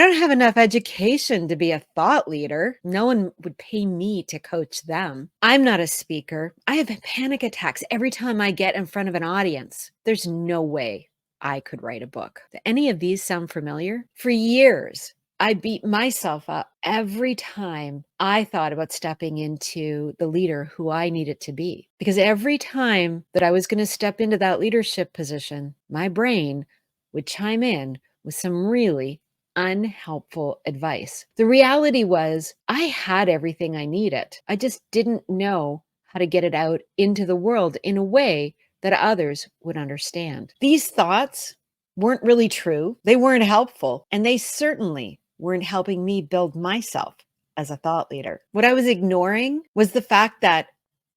don't have enough education to be a thought leader. No one would pay me to coach them. I'm not a speaker. I have panic attacks every time I get in front of an audience. There's no way I could write a book. Do any of these sound familiar? For years, I beat myself up every time I thought about stepping into the leader who I needed to be. Because every time that I was going to step into that leadership position, my brain would chime in with some really unhelpful advice. The reality was I had everything I needed. I just didn't know how to get it out into the world in a way that others would understand. These thoughts weren't really true. They weren't helpful, and they certainly weren't helping me build myself as a thought leader. What I was ignoring was the fact that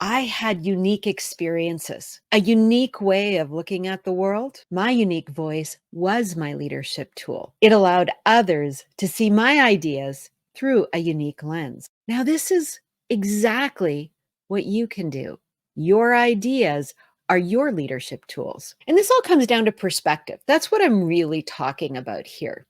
I had unique experiences, a unique way of looking at the world. My unique voice was my leadership tool. It allowed others to see my ideas through a unique lens. Now, this is exactly what you can do. Your ideas are your leadership tools. And this all comes down to perspective. That's what I'm really talking about here.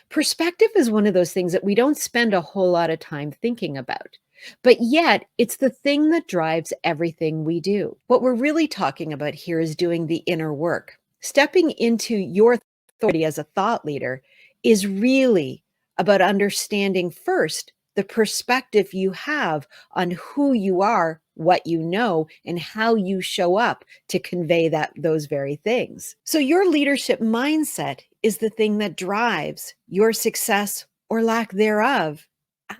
Perspective is one of those things that we don't spend a whole lot of time thinking about. But yet, it's the thing that drives everything we do. What we're really talking about here is doing the inner work. Stepping into your authority as a thought leader is really about understanding first the perspective you have on who you are, what you know, and how you show up to convey those very things. So your leadership mindset is the thing that drives your success or lack thereof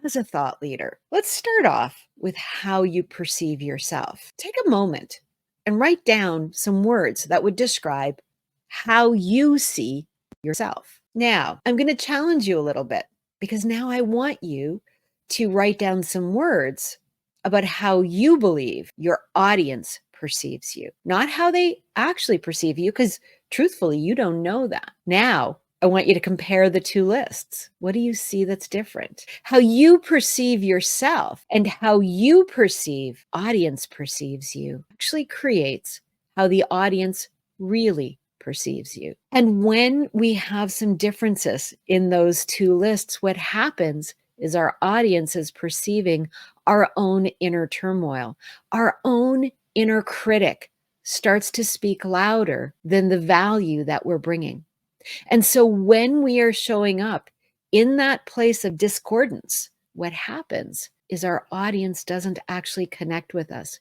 as a thought leader. Let's start off with how you perceive yourself. Take a moment and write down some words that would describe how you see yourself. Now, I'm going to challenge you a little bit because now I want you to write down some words about how you believe your audience perceives you, not how they actually perceive you, because truthfully, you don't know that. Now, I want you to compare the two lists. What do you see that's different? How you perceive yourself and how you perceive audience perceives you actually creates how the audience really perceives you. And when we have some differences in those two lists, what happens is our audience is perceiving our own inner turmoil. Our own inner critic starts to speak louder than the value that we're bringing. And so when we are showing up in that place of discordance, what happens is our audience doesn't actually connect with us.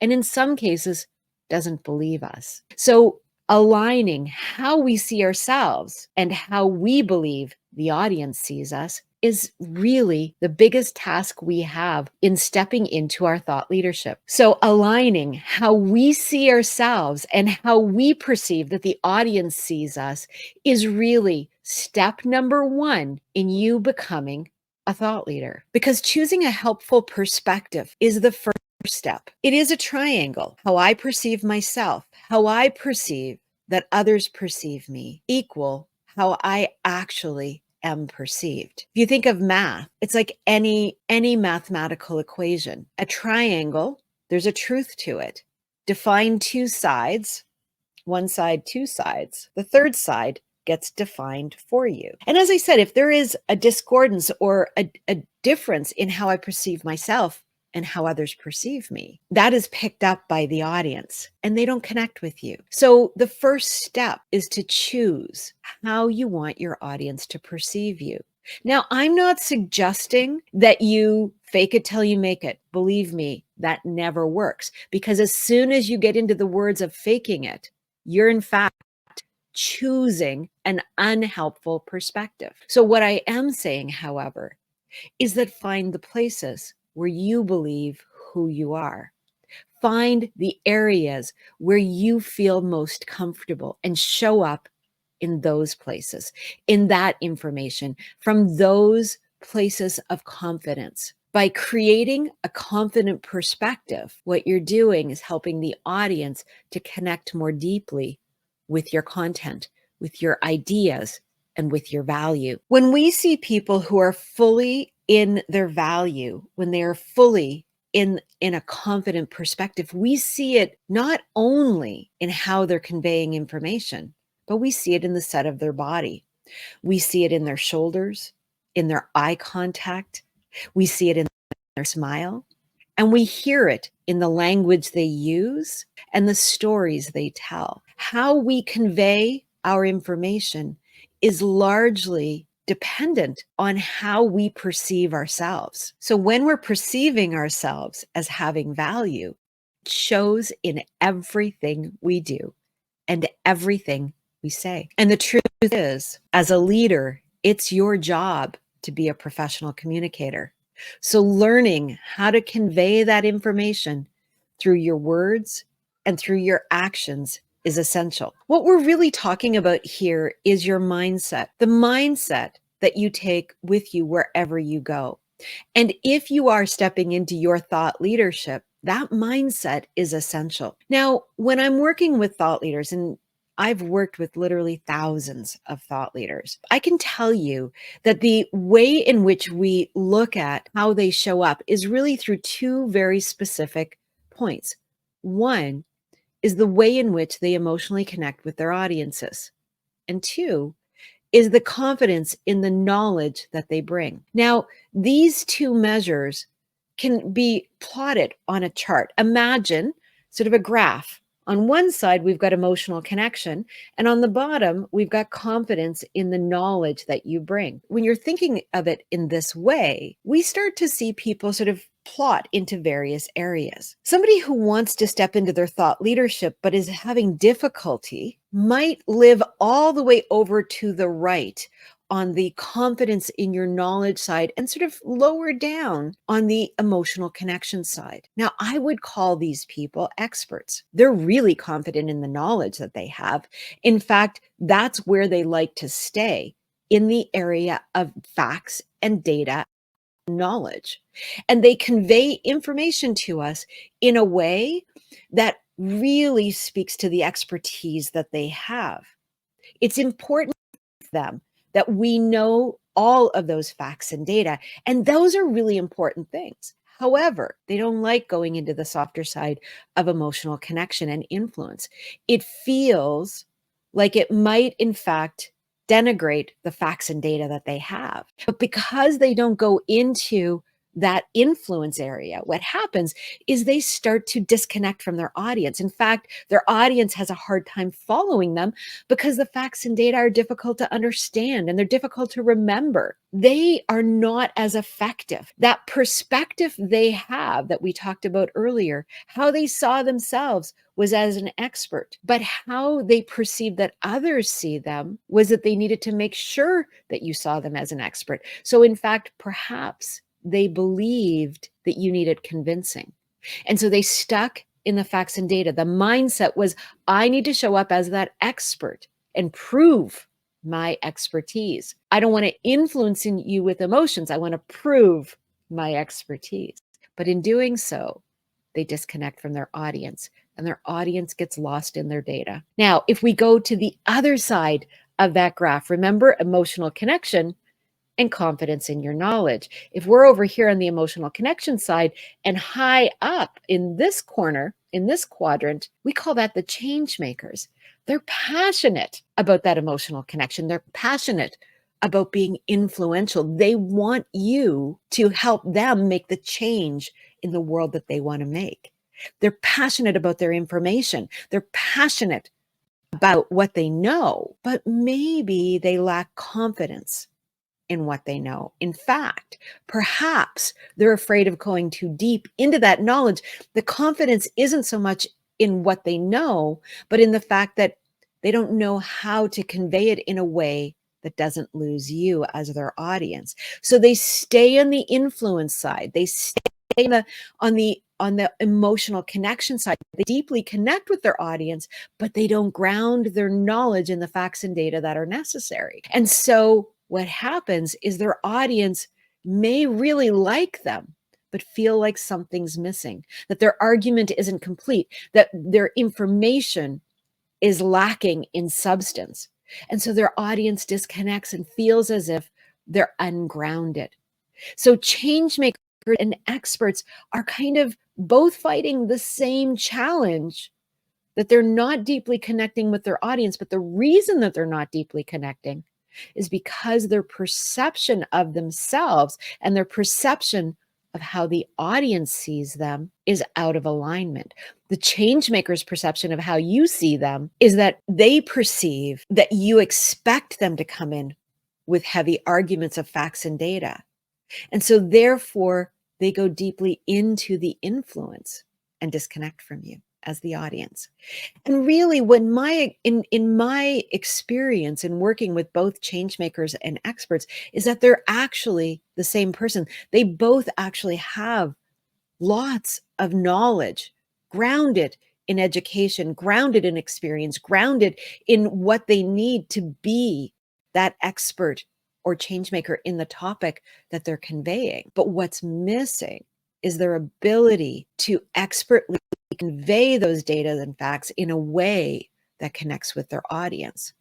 And in some cases, doesn't believe us. So aligning how we see ourselves and how we believe the audience sees us is really the biggest task we have in stepping into our thought leadership. So aligning how we see ourselves and how we perceive that the audience sees us is really step number one in you becoming a thought leader. Because choosing a helpful perspective is the first step. It is a triangle. How I perceive myself, how I perceive that others perceive me, equal how I actually am perceived. If you think of math, it's like any mathematical equation. A triangle, there's a truth to it. Define two sides, one side, two sides. The third side gets defined for you. And as I said, if there is a discordance or a difference in how I perceive myself and how others perceive me, that is picked up by the audience and they don't connect with you. So the first step is to choose how you want your audience to perceive you. Now, I'm not suggesting that you fake it till you make it. Believe me, that never works, because as soon as you get into the words of faking it, you're in fact choosing an unhelpful perspective. So what I am saying, however, is that find the places where you believe who you are. Find the areas where you feel most comfortable and show up in those places, in that information, from those places of confidence. By creating a confident perspective, what you're doing is helping the audience to connect more deeply with your content, with your ideas, and with your value. When we see people who are fully in their value, when they are fully in a confident perspective, we see it not only in how they're conveying information, but we see it in the set of their body. We see it in their shoulders, in their eye contact, we see it in their smile, and we hear it in the language they use and the stories they tell. How we convey our information is largely dependent on how we perceive ourselves. So when we're perceiving ourselves as having value, it shows in everything we do and everything we say. And the truth is, as a leader, it's your job to be a professional communicator. So learning how to convey that information through your words and through your actions is essential. What we're really talking about here is your mindset, the mindset that you take with you wherever you go. And if you are stepping into your thought leadership, that mindset is essential. Now, when I'm working with thought leaders, and I've worked with literally thousands of thought leaders, I can tell you that the way in which we look at how they show up is really through two very specific points. One is the way in which they emotionally connect with their audiences. And two is the confidence in the knowledge that they bring. Now, these two measures can be plotted on a chart. Imagine sort of a graph. On one side, we've got emotional connection, and on the bottom, we've got confidence in the knowledge that you bring. When you're thinking of it in this way, we start to see people sort of plot into various areas. Somebody who wants to step into their thought leadership but is having difficulty might live all the way over to the right on the confidence in your knowledge side and sort of lower down on the emotional connection side. Now, I would call these people experts. They're really confident in the knowledge that they have. In fact, that's where they like to stay, in the area of facts and data knowledge. And they convey information to us in a way that really speaks to the expertise that they have. It's important to them that we know all of those facts and data, and those are really important things. However, they don't like going into the softer side of emotional connection and influence. It feels like it might, in fact, denigrate the facts and data that they have. But because they don't go into that influence area, what happens is they start to disconnect from their audience. In fact, their audience has a hard time following them because the facts and data are difficult to understand and they're difficult to remember. They are not as effective. That perspective they have that we talked about earlier, how they saw themselves was as an expert, but how they perceived that others see them was that they needed to make sure that you saw them as an expert. So in fact, perhaps they believed that you needed convincing. And so they stuck in the facts and data. The mindset was, I need to show up as that expert and prove my expertise. I don't want to influence you with emotions. I want to prove my expertise. But in doing so, they disconnect from their audience and their audience gets lost in their data. Now, if we go to the other side of that graph, remember emotional connection and confidence in your knowledge. If we're over here on the emotional connection side and high up in this corner, in this quadrant, we call that the change makers. They're passionate about that emotional connection. They're passionate about being influential. They want you to help them make the change in the world that they want to make. They're passionate about their information. They're passionate about what they know, but maybe they lack confidence in what they know. In fact, perhaps they're afraid of going too deep into that knowledge. The confidence isn't so much in what they know, but in the fact that they don't know how to convey it in a way that doesn't lose you as their audience. So they stay on the influence side. They stay on the emotional connection side. They deeply connect with their audience, but they don't ground their knowledge in the facts and data that are necessary. And so what happens is their audience may really like them, but feel like something's missing, that their argument isn't complete, that their information is lacking in substance. And so their audience disconnects and feels as if they're ungrounded. So change makers and experts are kind of both fighting the same challenge, that they're not deeply connecting with their audience. But the reason that they're not deeply connecting is because their perception of themselves and their perception of how the audience sees them is out of alignment. The change maker's perception of how you see them is that they perceive that you expect them to come in with heavy arguments of facts and data. And so therefore, they go deeply into the influence and disconnect from you as the audience. And really, when in my experience in working with both change makers and experts, is that they're actually the same person. They both actually have lots of knowledge grounded in education, grounded in experience, grounded in what they need to be that expert or change maker in the topic that they're conveying. But what's missing is their ability to expertly convey those data and facts in a way that connects with their audience.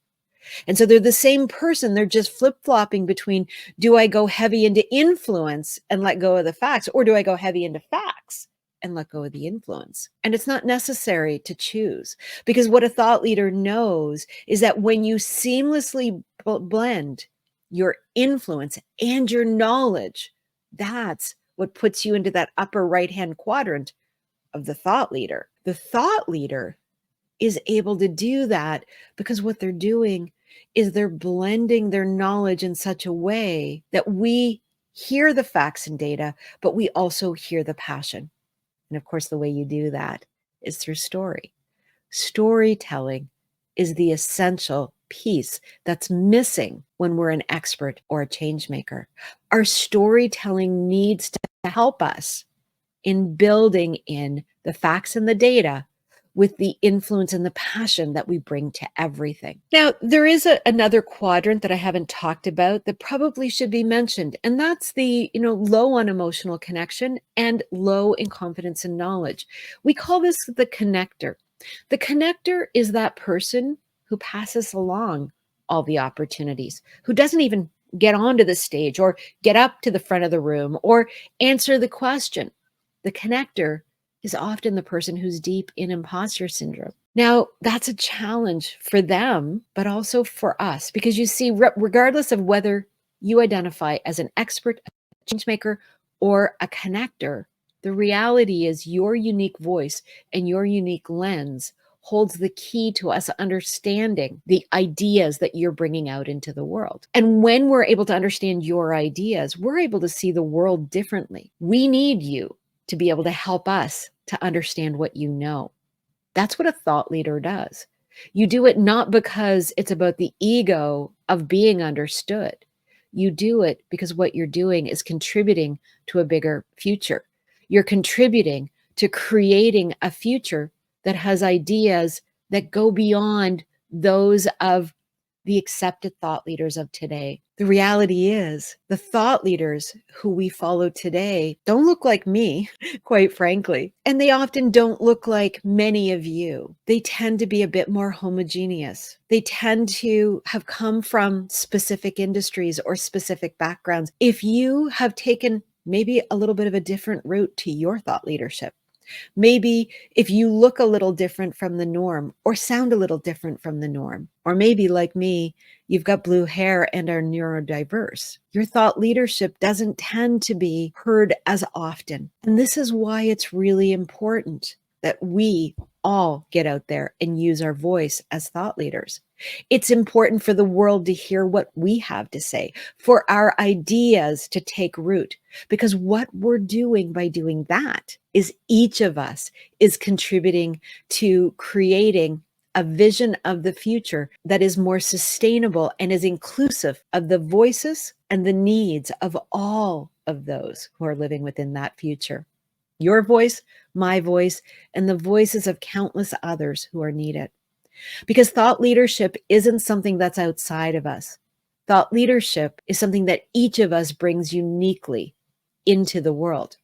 And so they're the same person. They're just flip flopping between, do I go heavy into influence and let go of the facts, or do I go heavy into facts and let go of the influence? And it's not necessary to choose, because what a thought leader knows is that when you seamlessly blend your influence and your knowledge, that's what puts you into that upper right hand quadrant of the thought leader. The thought leader is able to do that because what they're doing is they're blending their knowledge in such a way that we hear the facts and data, but we also hear the passion. And of course, the way you do that is through story. Storytelling is the essential piece that's missing when we're an expert or a change maker. Our storytelling needs to help us in building in the facts and the data with the influence and the passion that we bring to everything. Now, there is another quadrant that I haven't talked about that probably should be mentioned, and that's the, low on emotional connection and low in confidence and knowledge. We call this the connector. The connector is that person who passes along all the opportunities, who doesn't even get onto the stage or get up to the front of the room or answer the question. The connector is often the person who's deep in imposter syndrome. Now, that's a challenge for them, but also for us, because you see, regardless of whether you identify as an expert, a change maker, or a connector, the reality is your unique voice and your unique lens holds the key to us understanding the ideas that you're bringing out into the world. And when we're able to understand your ideas, we're able to see the world differently. We need you to be able to help us to understand what you know. That's what a thought leader does. You do it not because it's about the ego of being understood. You do it because what you're doing is contributing to a bigger future. You're contributing to creating a future that has ideas that go beyond those of the accepted thought leaders of today. The reality is, the thought leaders who we follow today don't look like me, quite frankly. And they often don't look like many of you. They tend to be a bit more homogeneous. They tend to have come from specific industries or specific backgrounds. If you have taken maybe a little bit of a different route to your thought leadership, maybe if you look a little different from the norm or sound a little different from the norm, or maybe like me, you've got blue hair and are neurodiverse, your thought leadership doesn't tend to be heard as often. And this is why it's really important that we all get out there and use our voice as thought leaders. It's important for the world to hear what we have to say, for our ideas to take root, because what we're doing by doing that is each of us is contributing to creating a vision of the future that is more sustainable and is inclusive of the voices and the needs of all of those who are living within that future. Your voice, my voice, and the voices of countless others who are needed. Because thought leadership isn't something that's outside of us. Thought leadership is something that each of us brings uniquely into the world.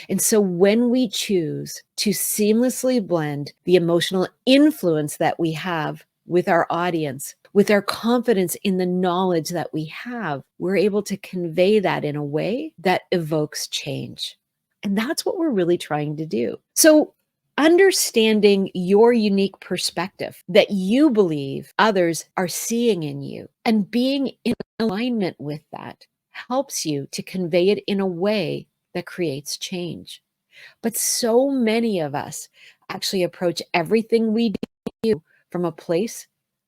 And so when we choose to seamlessly blend the emotional influence that we have with our audience, with our confidence in the knowledge that we have, we're able to convey that in a way that evokes change. And that's what we're really trying to do. So Understanding your unique perspective that you believe others are seeing in you and being in alignment with that helps you to convey it in a way that creates change. But so many of us actually approach everything we do from a place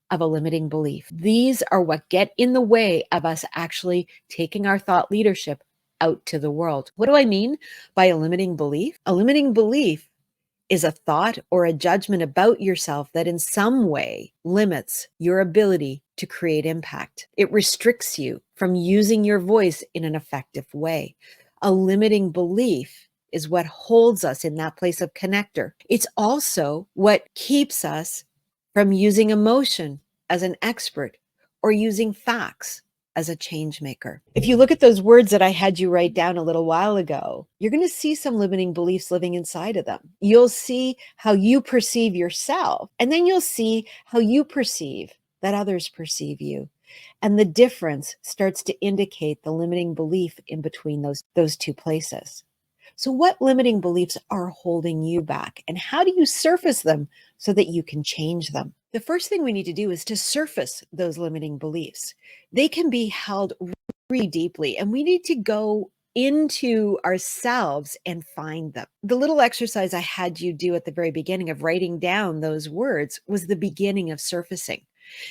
of a limiting belief. These are what get in the way of us actually taking our thought leadership out to the world. What do I mean by a limiting belief? A limiting belief is a thought or a judgment about yourself that in some way limits your ability to create impact. It restricts you from using your voice in an effective way. A limiting belief is what holds us in that place of connector. It's also what keeps us from using emotion as an expert or using facts as a change maker. If you look at those words that I had you write down a little while ago, you're going to see some limiting beliefs living inside of them. You'll see how you perceive yourself, and then you'll see how you perceive that others perceive you. And the difference starts to indicate the limiting belief in between those two places. So, what limiting beliefs are holding you back, and how do you surface them so that you can change them? The first thing we need to do is to surface those limiting beliefs. They can be held really deeply, and we need to go into ourselves and find them. The little exercise I had you do at the very beginning of writing down those words was the beginning of surfacing.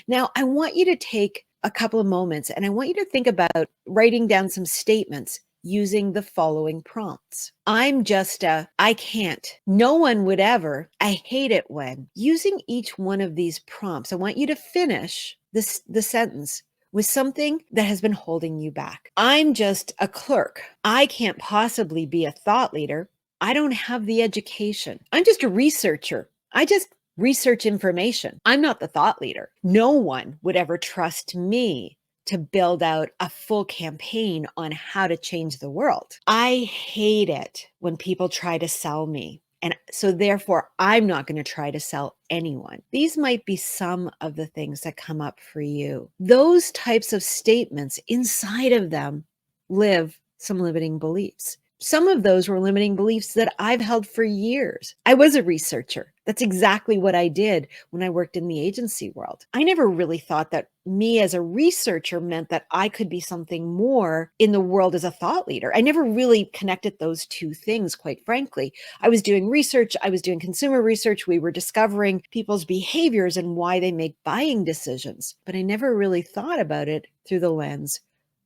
Now, I want you to take a couple of moments and I want you to think about writing down some statements using the following prompts. I'm just I can't. No one would ever. I hate it when. Using each one of these prompts, I want you to finish the sentence with something that has been holding you back. I'm just a clerk. I can't possibly be a thought leader. I don't have the education. I'm just a researcher. I just research information. I'm not the thought leader. No one would ever trust me to build out a full campaign on how to change the world. I hate it when people try to sell me. And so therefore, I'm not going to try to sell anyone. These might be some of the things that come up for you. Those types of statements, inside of them live some limiting beliefs. Some of those were limiting beliefs that I've held for years. I was a researcher. That's exactly what I did when I worked in the agency world. I never really thought that me as a researcher meant that I could be something more in the world as a thought leader. I never really connected those two things, quite frankly. I was doing research, I was doing consumer research. We were discovering people's behaviors and why they make buying decisions. But I never really thought about it through the lens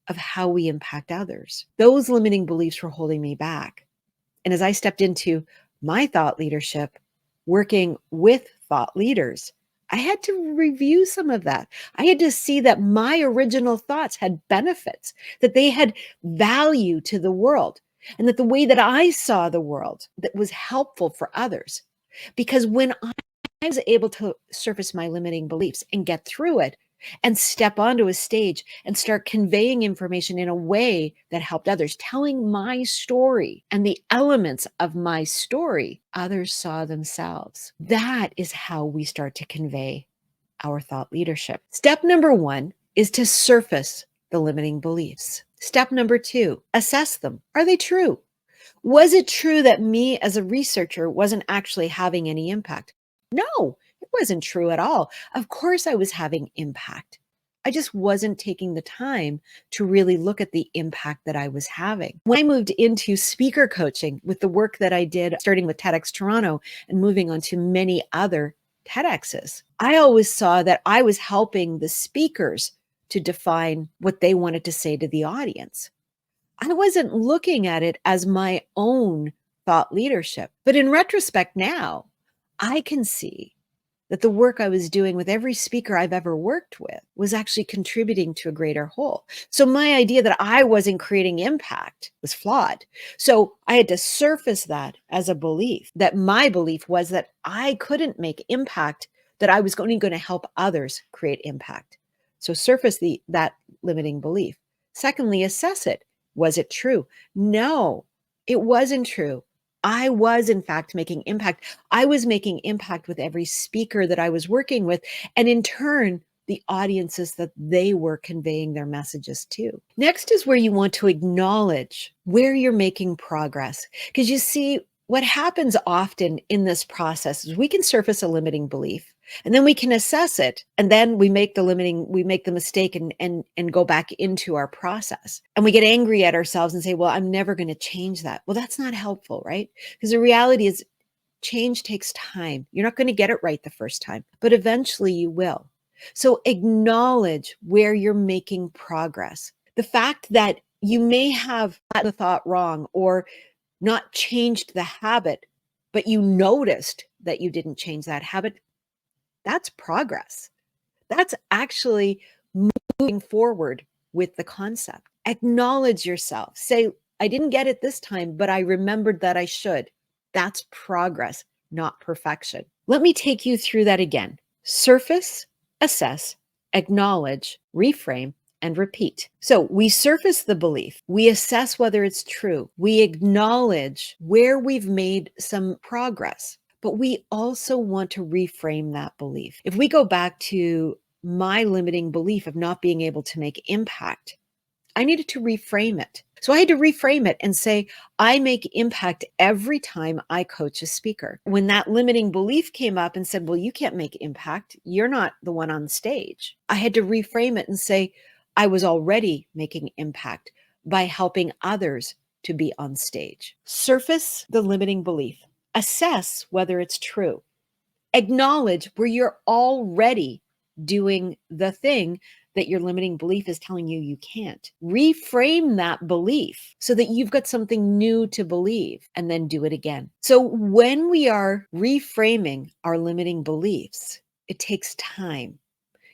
of how we impact others. Those limiting beliefs were holding me back. And as I stepped into my thought leadership, working with thought leaders, I had to review some of that. I had to see that my original thoughts had benefits, that they had value to the world, and that the way that I saw the world that was helpful for others. Because when I was able to surface my limiting beliefs and get through it and step onto a stage and start conveying information in a way that helped others, telling my story and the elements of my story, others saw themselves. That is how we start to convey our thought leadership. Step number one is to surface the limiting beliefs. Step number two, assess them. Are they true? Was it true that me as a researcher wasn't actually having any impact? No, it wasn't true at all. Of course, I was having impact. I just wasn't taking the time to really look at the impact that I was having. When I moved into speaker coaching with the work that I did, starting with TEDx Toronto and moving on to many other TEDx's, I always saw that I was helping the speakers to define what they wanted to say to the audience. I wasn't looking at it as my own thought leadership. But in retrospect now, I can see that the work I was doing with every speaker I've ever worked with was actually contributing to a greater whole. So my idea that I wasn't creating impact was flawed. So I had to surface that as a belief, that my belief was that I couldn't make impact, that I was only going to help others create impact. So surface that limiting belief. Secondly, assess it. Was it true? No, it wasn't true. I was, in fact, making impact. I was making impact with every speaker that I was working with, and in turn, the audiences that they were conveying their messages to. Next is where you want to acknowledge where you're making progress. Because you see, what happens often in this process is we can surface a limiting belief and then we can assess it, and then we make the mistake and go back into our process, and we get angry at ourselves and say, well, I'm never going to change that. Well, that's not helpful, right? Because the reality is change takes time. You're not going to get it right the first time, but eventually you will. So acknowledge where you're making progress. The fact that you may have got the thought wrong or not changed the habit, but you noticed that you didn't change that habit, that's progress. That's actually moving forward with the concept. Acknowledge yourself. Say, I didn't get it this time, but I remembered that I should. That's progress, not perfection. Let me take you through that again. Surface, assess, acknowledge, reframe, and repeat. So we surface the belief, we assess whether it's true, we acknowledge where we've made some progress, but we also want to reframe that belief. If we go back to my limiting belief of not being able to make impact, I needed to reframe it. So I had to reframe it and say, I make impact every time I coach a speaker. When that limiting belief came up and said, well, you can't make impact, you're not the one on stage, I had to reframe it and say, I was already making impact by helping others to be on stage. Surface the limiting belief, assess whether it's true, acknowledge where you're already doing the thing that your limiting belief is telling you you can't. Reframe that belief so that you've got something new to believe, and then do it again. So when we are reframing our limiting beliefs, it takes time.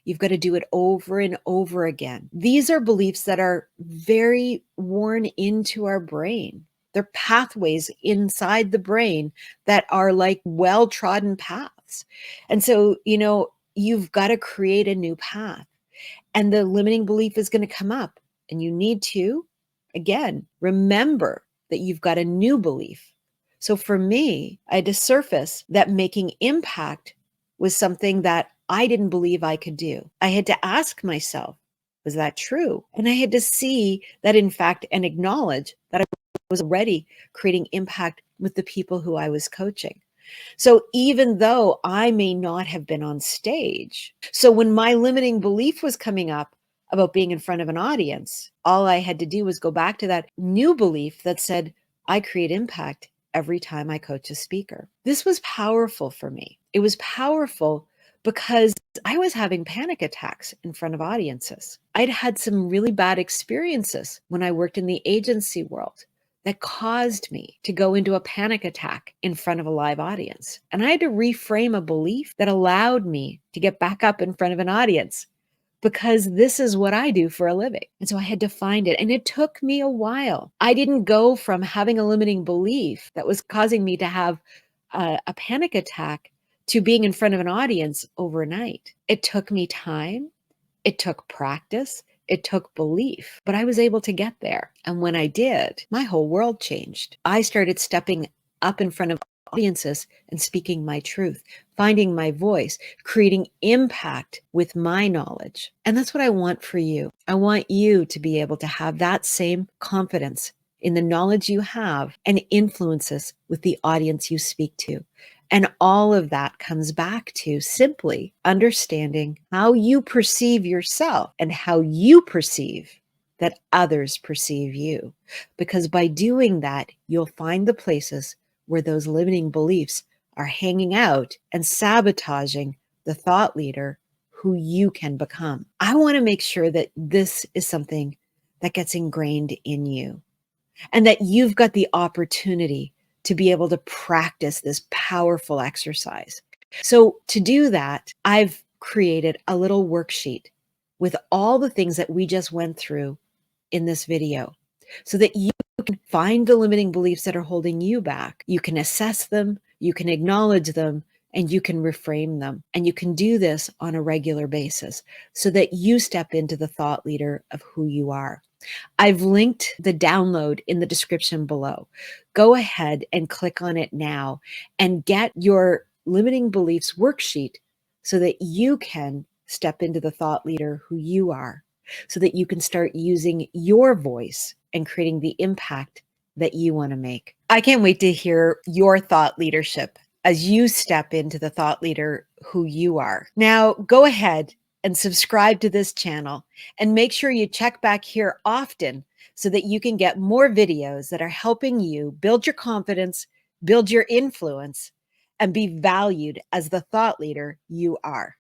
You've got to do it over and over again. These are beliefs that are very worn into our brain. They're pathways inside the brain that are like well trodden paths. And so, you've got to create a new path, and the limiting belief is going to come up, and you need to, again, remember that you've got a new belief. So for me, I had to surface that making impact was something that I didn't believe I could do. I had to ask myself, was that true? And I had to see that, in fact, and acknowledge that I was already creating impact with the people who I was coaching. So even though I may not have been on stage, so when my limiting belief was coming up about being in front of an audience, all I had to do was go back to that new belief that said, I create impact every time I coach a speaker. This was powerful for me. It was powerful because I was having panic attacks in front of audiences. I'd had some really bad experiences when I worked in the agency world that caused me to go into a panic attack in front of a live audience. And I had to reframe a belief that allowed me to get back up in front of an audience, because this is what I do for a living. And so I had to find it. And it took me a while. I didn't go from having a limiting belief that was causing me to have a panic attack to being in front of an audience overnight. It took me time. It took practice. It took belief, but I was able to get there. And when I did, my whole world changed. I started stepping up in front of audiences and speaking my truth, finding my voice, creating impact with my knowledge. And that's what I want for you. I want you to be able to have that same confidence in the knowledge you have and influences with the audience you speak to. And all of that comes back to simply understanding how you perceive yourself and how you perceive that others perceive you. Because by doing that, you'll find the places where those limiting beliefs are hanging out and sabotaging the thought leader who you can become. I want to make sure that this is something that gets ingrained in you, and that you've got the opportunity to be able to practice this powerful exercise. So to do that, I've created a little worksheet with all the things that we just went through in this video, so that you can find the limiting beliefs that are holding you back. You can assess them, you can acknowledge them, and you can reframe them. And you can do this on a regular basis so that you step into the thought leader of who you are. I've linked the download in the description below. Go ahead and click on it now and get your limiting beliefs worksheet so that you can step into the thought leader who you are, so that you can start using your voice and creating the impact that you want to make. I can't wait to hear your thought leadership as you step into the thought leader who you are. Now, go ahead and subscribe to this channel and make sure you check back here often so that you can get more videos that are helping you build your confidence, build your influence, and be valued as the thought leader you are.